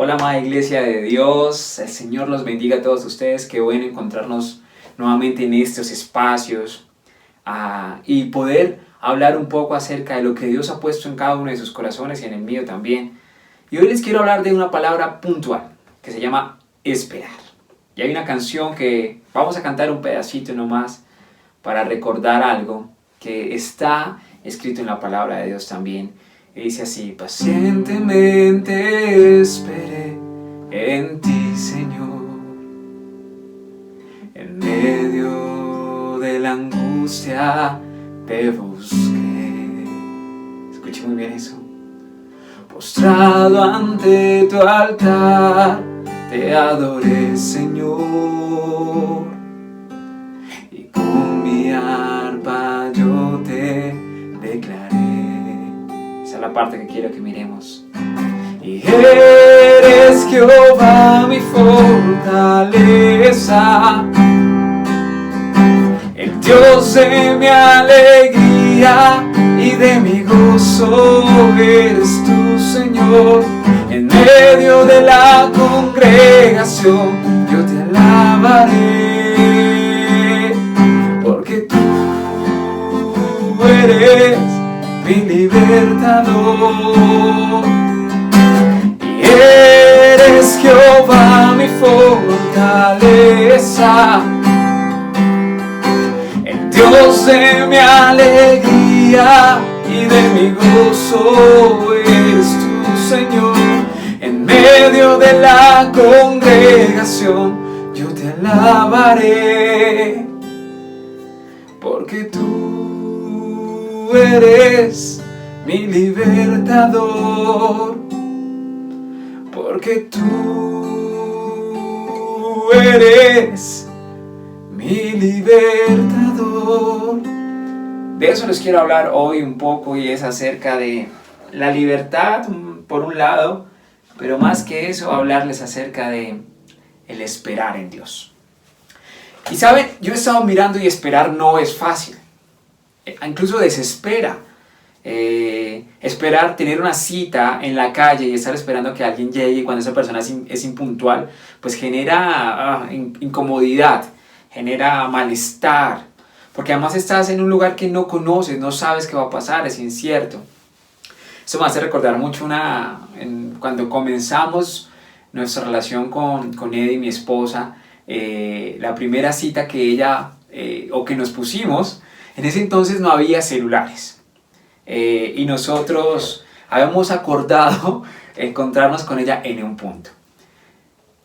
Hola, amada Iglesia de Dios, el Señor los bendiga a todos ustedes. Qué bueno encontrarnos nuevamente en estos espacios y poder hablar un poco acerca de lo que Dios ha puesto en cada uno de sus corazones y en el mío también. Y hoy les quiero hablar de una palabra puntual que se llama esperar. Y hay una canción que vamos a cantar un pedacito nomás para recordar algo que está escrito en la palabra de Dios también. Y dice así: pacientemente esperé en ti, Señor, en medio de la angustia te busqué. Escuche muy bien eso. Postrado ante tu altar te adoré, Señor, y con mi arpa yo te declaré. Esa es la parte que quiero que miremos. Y eres Jehová mi fortaleza, el Dios de mi alegría y de mi gozo eres tú, Señor. En medio de la congregación yo te alabaré, porque tú eres mi libertador. Y eres Jehová mi fortaleza, el Dios de mi alegría y de mi gozo eres tú, Señor. En medio de la congregación yo te alabaré, porque tú eres mi libertador, porque tú eres mi libertador. De eso les quiero hablar hoy un poco, y es acerca de la libertad por un lado, pero más que eso hablarles acerca de el esperar en Dios. Y saben, yo he estado mirando y esperar no es fácil, incluso desespera. Esperar, tener una cita en la calle y estar esperando que alguien llegue cuando esa persona es impuntual, pues genera incomodidad, genera malestar, porque además estás en un lugar que no conoces, no sabes qué va a pasar, es incierto. Eso me hace recordar mucho cuando comenzamos nuestra relación con Eddie, mi esposa, la primera cita que ella o que nos pusimos. En ese entonces no había celulares. Y nosotros habíamos acordado encontrarnos con ella en un punto.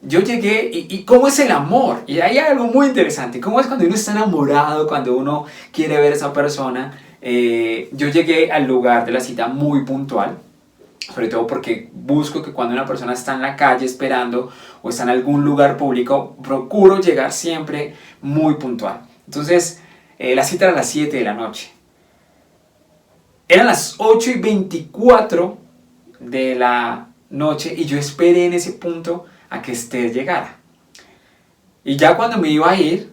Yo llegué y ¿cómo es el amor? Y ahí hay algo muy interesante. ¿Cómo es cuando uno está enamorado, cuando uno quiere ver a esa persona? Yo llegué al lugar de la cita muy puntual, sobre todo porque busco que cuando una persona está en la calle esperando o está en algún lugar público, procuro llegar siempre muy puntual. Entonces, la cita era a las 7 de la noche. Eran las 8:24 de la noche y yo esperé en ese punto a que Esther llegara. Y ya cuando me iba a ir,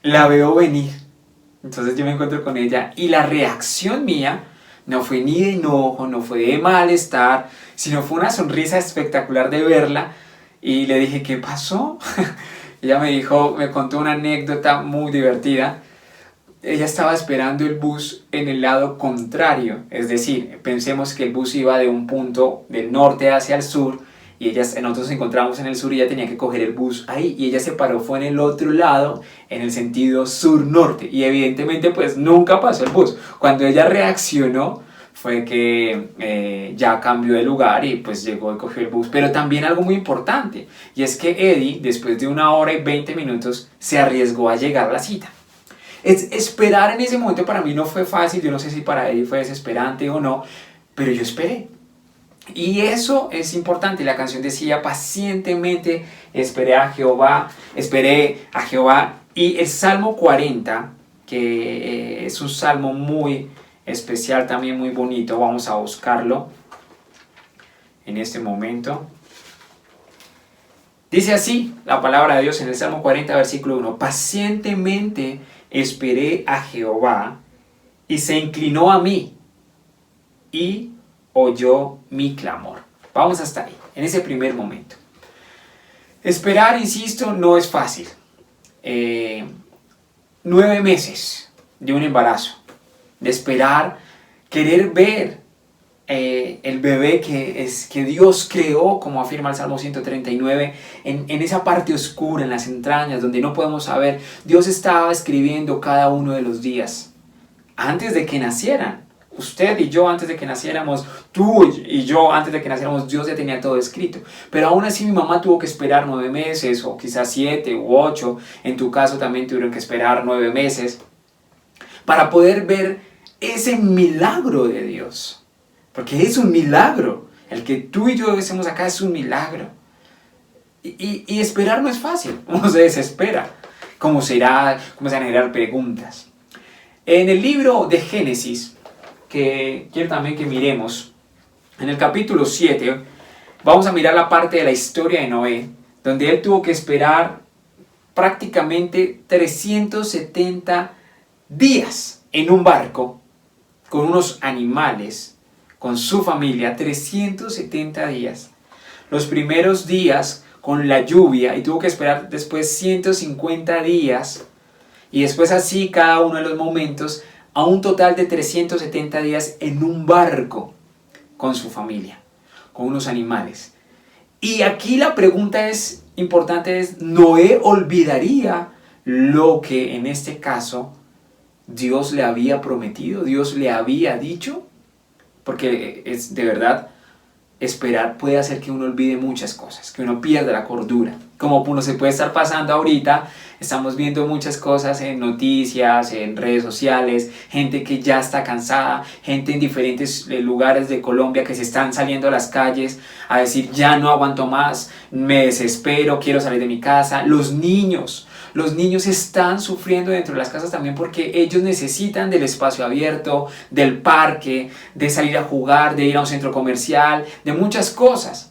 la veo venir. Entonces yo me encuentro con ella y la reacción mía no fue ni de enojo, no fue de malestar, sino fue una sonrisa espectacular de verla. Y le dije: ¿qué pasó? Ella me contó una anécdota muy divertida. Ella estaba esperando el bus en el lado contrario, es decir, pensemos que el bus iba de un punto del norte hacia el sur y nosotros nos encontramos en el sur y ella tenía que coger el bus ahí, y ella se paró fue en el otro lado, en el sentido sur-norte, y evidentemente pues nunca pasó el bus. Cuando ella reaccionó fue que ya cambió de lugar y pues llegó y cogió el bus. Pero también algo muy importante, y es que Eddie, después de 1 hora y 20 minutos, se arriesgó a llegar a la cita. Esperar en ese momento para mí no fue fácil. Yo no sé si para él fue desesperante o no, pero yo esperé. Y eso es importante. La canción decía: pacientemente esperé a Jehová. Y el Salmo 40, que es un salmo muy especial, también muy bonito. Vamos a buscarlo en este momento. Dice así la palabra de Dios en el Salmo 40, versículo 1: pacientemente esperé a Jehová y se inclinó a mí y oyó mi clamor. Vamos hasta ahí. en ese primer momento. Esperar, insisto, no es fácil. 9 meses de un embarazo, de esperar, querer ver el bebé que Dios creó, como afirma el Salmo 139, en esa parte oscura, en las entrañas, donde no podemos saber. Dios estaba escribiendo cada uno de los días, antes de que nacieran. Usted y yo antes de que naciéramos, tú y yo antes de que naciéramos, Dios ya tenía todo escrito. Pero aún así mi mamá tuvo que esperar 9 meses, o quizás 7 u 8, en tu caso también tuvieron que esperar 9 meses, para poder ver ese milagro de Dios. Porque es un milagro. El que tú y yo estemos acá es un milagro. Y esperar no es fácil. Uno se desespera. ¿Cómo será? Comienzan a generar preguntas. En el libro de Génesis, que quiero también que miremos, en el capítulo 7, vamos a mirar la parte de la historia de Noé, donde él tuvo que esperar prácticamente 370 días en un barco, con unos animales, con su familia, 370 días. Los primeros días con la lluvia, y tuvo que esperar después 150 días, y después así cada uno de los momentos, a un total de 370 días en un barco con su familia, con unos animales. Y aquí la pregunta es importante, es: ¿Noé olvidaría lo que en este caso Dios le había prometido, Dios le había dicho? Porque es de verdad, esperar puede hacer que uno olvide muchas cosas, que uno pierda la cordura. Como uno se puede estar pasando ahorita, estamos viendo muchas cosas en noticias, en redes sociales, gente que ya está cansada, gente en diferentes lugares de Colombia que se están saliendo a las calles a decir: ya no aguanto más, me desespero, quiero salir de mi casa. Los niños están sufriendo dentro de las casas también, porque ellos necesitan del espacio abierto, del parque, de salir a jugar, de ir a un centro comercial, de muchas cosas.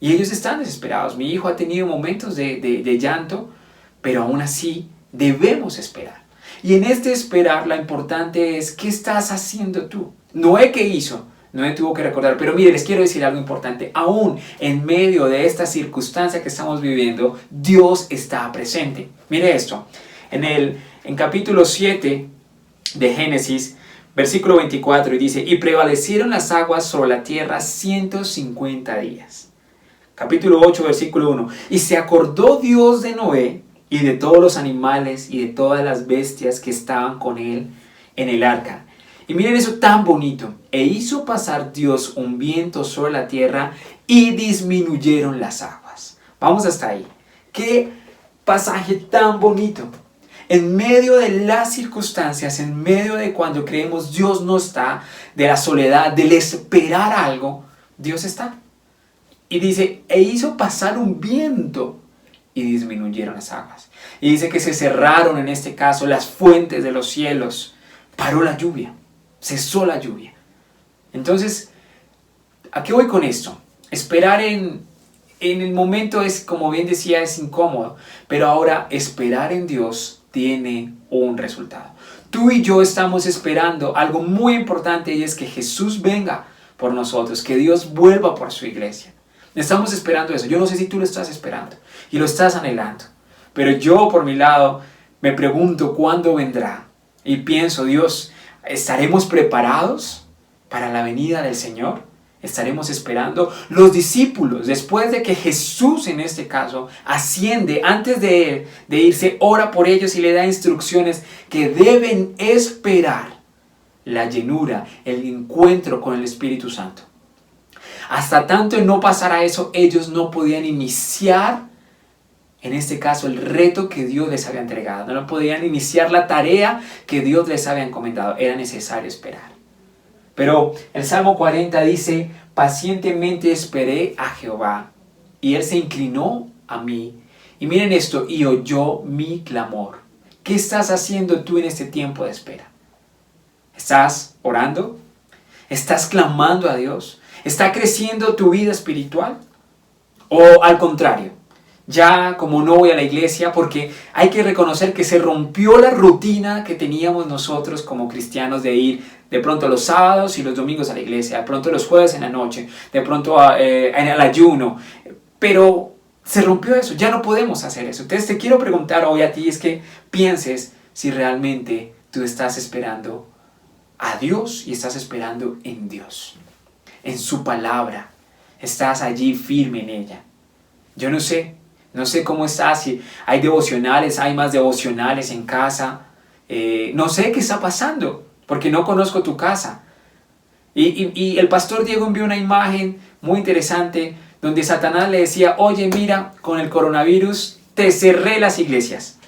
Y ellos están desesperados. Mi hijo ha tenido momentos de llanto, pero aún así debemos esperar. Y en este esperar, lo importante es: ¿qué estás haciendo tú? Noé, ¿qué hizo? Noé tuvo que recordar. Pero mire, les quiero decir algo importante. Aún en medio de esta circunstancia que estamos viviendo, Dios está presente. Mire esto. En capítulo 7 de Génesis, versículo 24, y dice: y prevalecieron las aguas sobre la tierra 150 días. Capítulo 8, versículo 1. Y se acordó Dios de Noé y de todos los animales y de todas las bestias que estaban con él en el arca. Y miren eso tan bonito. E hizo pasar Dios un viento sobre la tierra y disminuyeron las aguas. Vamos hasta ahí. Qué pasaje tan bonito. En medio de las circunstancias, en medio de cuando creemos Dios no está, de la soledad, del esperar algo, Dios está. Y dice: e hizo pasar un viento y disminuyeron las aguas. Y dice que se cerraron, en este caso, las fuentes de los cielos. Paró la lluvia, cesó la lluvia. Entonces, ¿a qué voy con esto? Esperar en el momento es, como bien decía, es incómodo. Pero ahora esperar en Dios tiene un resultado. Tú y yo estamos esperando algo muy importante, y es que Jesús venga por nosotros, que Dios vuelva por su iglesia. Estamos esperando eso. Yo no sé si tú lo estás esperando y lo estás anhelando, pero yo por mi lado me pregunto cuándo vendrá, y pienso: Dios, ¿estaremos preparados para la venida del Señor? ¿Estaremos esperando? Los discípulos, después de que Jesús en este caso asciende, antes de irse, ora por ellos y le da instrucciones que deben esperar la llenura, el encuentro con el Espíritu Santo. Hasta tanto no pasara eso, ellos no podían iniciar, en este caso, el reto que Dios les había entregado. No podían iniciar la tarea que Dios les había encomendado. Era necesario esperar. Pero el Salmo 40 dice: pacientemente esperé a Jehová, y Él se inclinó a mí. Y miren esto: y oyó mi clamor. ¿Qué estás haciendo tú en este tiempo de espera? ¿Estás orando? ¿Estás clamando a Dios? ¿Está creciendo tu vida espiritual? ¿O al contrario, Ya como no voy a la iglesia, porque hay que reconocer que se rompió la rutina que teníamos nosotros como cristianos de ir de pronto los sábados y los domingos a la iglesia, de pronto los jueves en la noche, de pronto en el ayuno, pero se rompió eso, ya no podemos hacer eso. Entonces te quiero preguntar hoy a ti es que pienses si realmente tú estás esperando a Dios y estás esperando en Dios, en su palabra, estás allí firme en ella. Yo no sé cómo estás, si hay devocionales, hay más devocionales en casa, no sé qué está pasando, porque no conozco tu casa. Y el pastor Diego envió una imagen muy interesante donde Satanás le decía, oye mira, con el coronavirus te cerré las iglesias.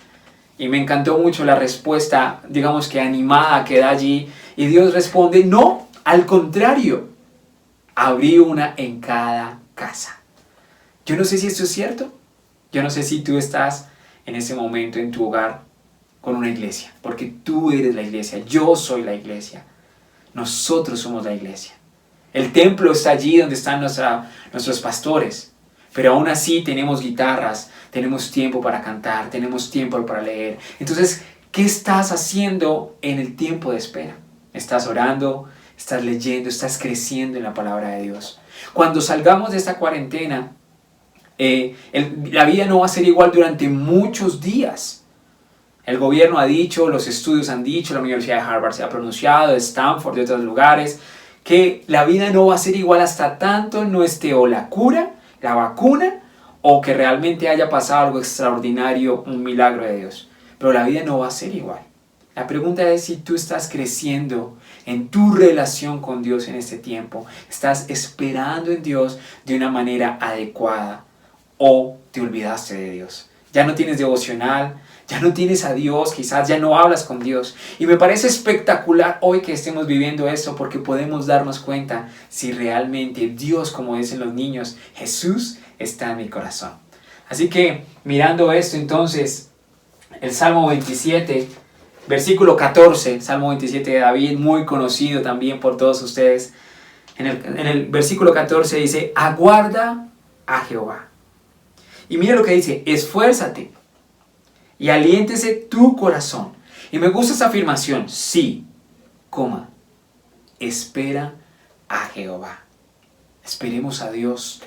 Y me encantó mucho la respuesta, digamos que animada que da allí. Y Dios responde, no, al contrario, abrí una en cada casa. Yo no sé si esto es cierto. Yo no sé si tú estás en ese momento en tu hogar con una iglesia, porque tú eres la iglesia, yo soy la iglesia, nosotros somos la iglesia. El templo está allí donde están nuestros pastores, pero aún así tenemos guitarras, tenemos tiempo para cantar, tenemos tiempo para leer. Entonces, ¿qué estás haciendo en el tiempo de espera? ¿Estás orando? ¿Estás leyendo? ¿Estás creciendo en la palabra de Dios? Cuando salgamos de esta cuarentena, la vida no va a ser igual durante muchos días. El gobierno ha dicho, los estudios han dicho, la Universidad de Harvard se ha pronunciado, de Stanford, de otros lugares, que la vida no va a ser igual hasta tanto no esté o la cura, la vacuna, o que realmente haya pasado algo extraordinario, un milagro de Dios. Pero la vida no va a ser igual. La pregunta es si tú estás creciendo en tu relación con Dios en este tiempo. ¿Estás esperando en Dios de una manera adecuada? ¿O te olvidaste de Dios? Ya no tienes devocional, ya no tienes a Dios, quizás ya no hablas con Dios. Y me parece espectacular hoy que estemos viviendo esto porque podemos darnos cuenta si realmente Dios, como dicen los niños, Jesús está en mi corazón. Así que mirando esto entonces, el Salmo 27, versículo 14, Salmo 27 de David, muy conocido también por todos ustedes. En el versículo 14 dice, aguarda a Jehová. Y mira lo que dice, esfuérzate y aliéntese tu corazón. Y me gusta esa afirmación, sí, espera a Jehová. Esperemos a Dios.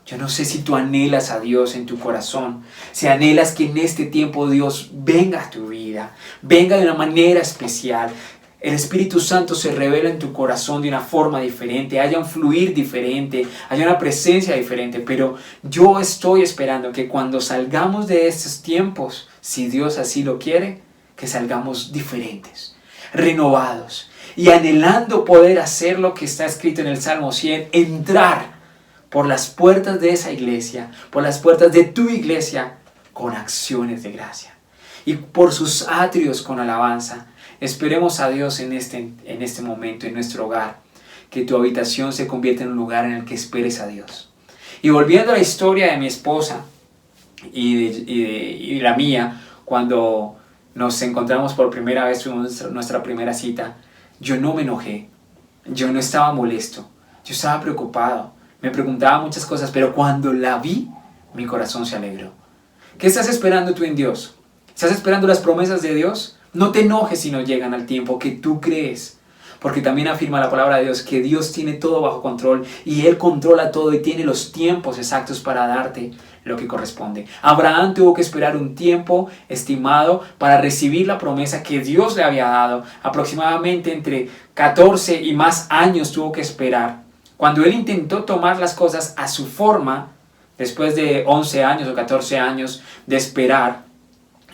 Yo no sé si tú anhelas a Dios en tu corazón, si anhelas que en este tiempo Dios venga a tu vida, venga de una manera especial. El Espíritu Santo se revela en tu corazón de una forma diferente, haya un fluir diferente, haya una presencia diferente, pero yo estoy esperando que cuando salgamos de estos tiempos, si Dios así lo quiere, que salgamos diferentes, renovados y anhelando poder hacer lo que está escrito en el Salmo 100, entrar por las puertas de esa iglesia, por las puertas de tu iglesia, con acciones de gracia y por sus atrios con alabanza. Esperemos a Dios en este momento, en nuestro hogar, que tu habitación se convierta en un lugar en el que esperes a Dios. Y volviendo a la historia de mi esposa y la mía, cuando nos encontramos por primera vez, tuvimos nuestra primera cita, yo no me enojé, yo no estaba molesto, yo estaba preocupado, me preguntaba muchas cosas, pero cuando la vi, mi corazón se alegró. ¿Qué estás esperando tú en Dios? ¿Estás esperando las promesas de Dios? No te enojes si no llegan al tiempo que tú crees, porque también afirma la palabra de Dios que Dios tiene todo bajo control y Él controla todo y tiene los tiempos exactos para darte lo que corresponde. Abraham tuvo que esperar un tiempo estimado para recibir la promesa que Dios le había dado. Aproximadamente entre 14 y más años tuvo que esperar. Cuando él intentó tomar las cosas a su forma, después de 11 años o 14 años de esperar,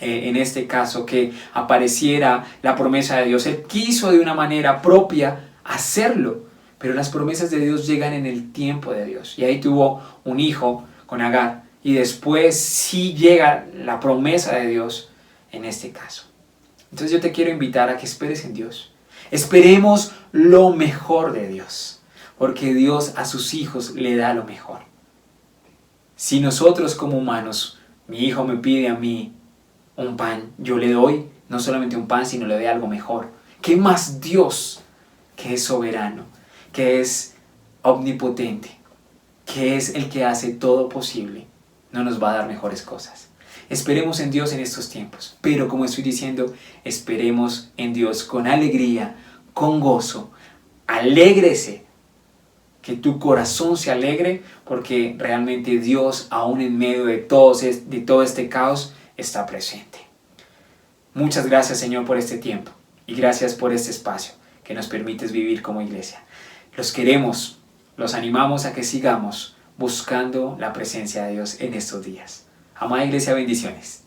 en este caso, que apareciera la promesa de Dios. Él quiso de una manera propia hacerlo, pero las promesas de Dios llegan en el tiempo de Dios. Y ahí tuvo un hijo con Agar. Y después sí llega la promesa de Dios en este caso. Entonces yo te quiero invitar a que esperes en Dios. Esperemos lo mejor de Dios, porque Dios a sus hijos le da lo mejor. Si nosotros como humanos, mi hijo me pide a mí un pan, yo le doy no solamente un pan, sino le doy algo mejor. ¿Qué más Dios, que es soberano, que es omnipotente, que es el que hace todo posible, no nos va a dar mejores cosas. Esperemos en Dios en estos tiempos, pero como estoy diciendo, esperemos en Dios con alegría, con gozo. Alégrese, que tu corazón se alegre, porque realmente Dios, aún en medio de todo este caos, está presente. Muchas gracias, Señor, por este tiempo y gracias por este espacio que nos permites vivir como iglesia. Los queremos, los animamos a que sigamos buscando la presencia de Dios en estos días. Amada iglesia, bendiciones.